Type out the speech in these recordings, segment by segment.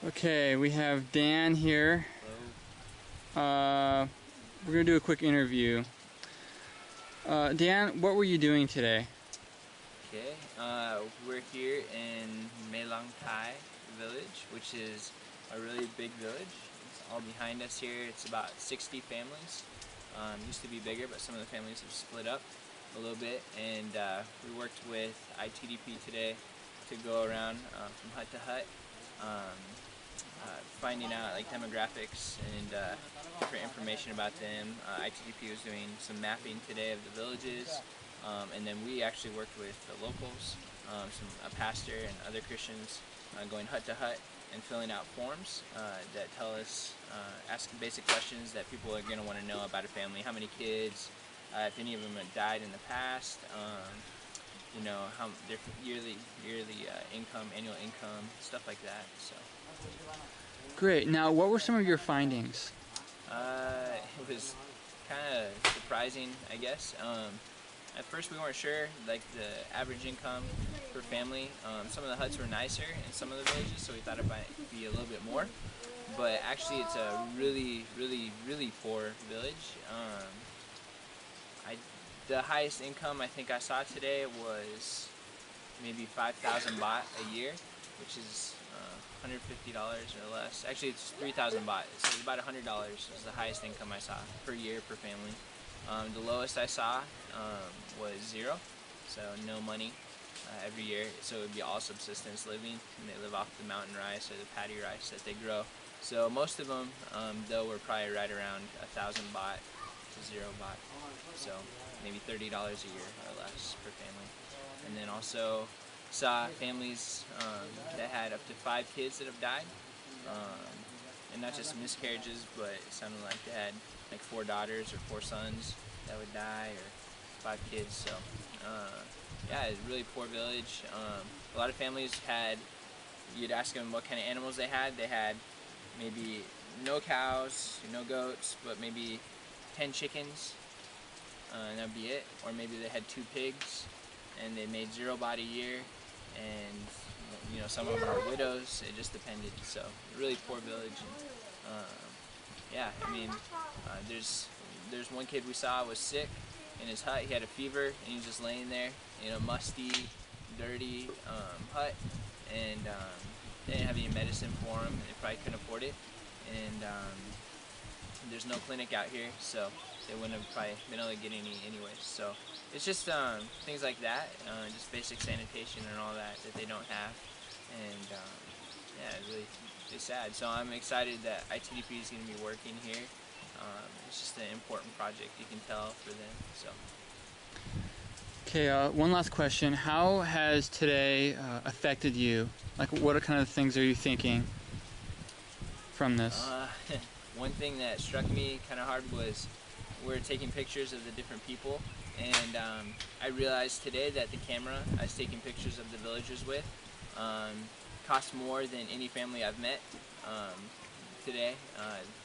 Okay, we have Dan here. Hello. We're going to do a quick interview. Dan, what were you doing today? Okay, we're here in Maelongtai village, which is a really big village. It's all behind us here. It's about 60 families. Used to be bigger, but some of the families have split up a little bit. And we worked with ITDP today to go around from hut to hut, finding out like demographics and different information about them. ITDP was doing some mapping today of the villages, and then we actually worked with the locals, a pastor and other Christians, going hut to hut and filling out forms that tell us, asking basic questions that people are going to want to know about a family. How many kids, if any of them have died in the past, you know, how their yearly income, annual income, stuff like that. So. Great. Now, what were some of your findings? It was kind of surprising, I guess. At first we weren't sure, like the average income per family. Some of the huts were nicer in some of the villages, so we thought it might be a little bit more. But actually it's a really poor village. The highest income I think I saw today was maybe 5,000 baht a year, which is $150 or less. Actually, it's 3,000 baht, so it's about $100 is the highest income I saw per year per family. The lowest I saw was zero, so no money every year. So it would be all subsistence living, and they live off the mountain rice or the paddy rice that they grow. So most of them, though, were probably right around 1,000 baht to 0 baht. So maybe $30 a year or less per family. And then also saw families that had up to 5 kids that have died, and not just miscarriages, but it sounded like they had like 4 daughters or 4 sons that would die, or 5 kids. So yeah, it's a really poor village. A lot of families had, you'd ask them what kind of animals they had. They had maybe no cows, no goats, but maybe 10 chickens, and that'd be it. Or maybe they had 2 pigs, and they made 0 baht a year, and you know, some of them were widows. It just depended. So really poor village. And, yeah, I mean, there's one kid we saw was sick in his hut. He had a fever, and he was just laying there in a musty, dirty hut, and they didn't have any medicine for him. They probably couldn't afford it, and there's no clinic out here, so they wouldn't have probably been able to get any anyways. So it's just things like that, just basic sanitation and all that they don't have, and yeah, it's sad. So I'm excited that ITDP is going to be working here. It's just an important project, you can tell, for them. So. Okay, one last question. How has today affected you? Like, what kind of things are you thinking from this? One thing that struck me kind of hard was we're taking pictures of the different people, and I realized today that the camera I was taking pictures of the villagers with cost more than any family I've met today,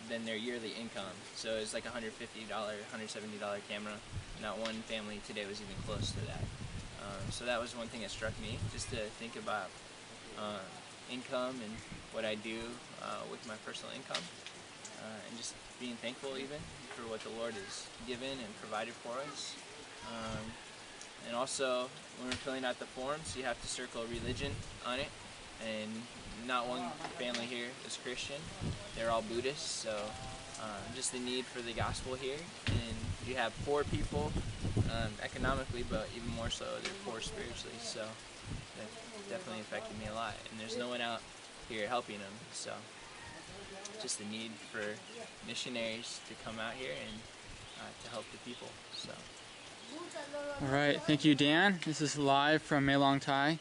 than their yearly income. So it's like $150, $170 camera. Not one family today was even close to that. So that was one thing that struck me, just to think about income and what I do with my personal income, and just being thankful even for what the Lord has given and provided for us. And also, when we're filling out the forms, you have to circle religion on it, and not one family here is Christian. They're all Buddhists, so just the need for the gospel here. And you have poor people economically, but even more so, they're poor spiritually. So that definitely affected me a lot. And there's no one out here helping them, so just the need for missionaries to come out here and to help the people. So. All right, thank you, Dan. This is live from Maelongtai,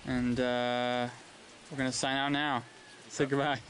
and we're gonna sign out now. Say goodbye.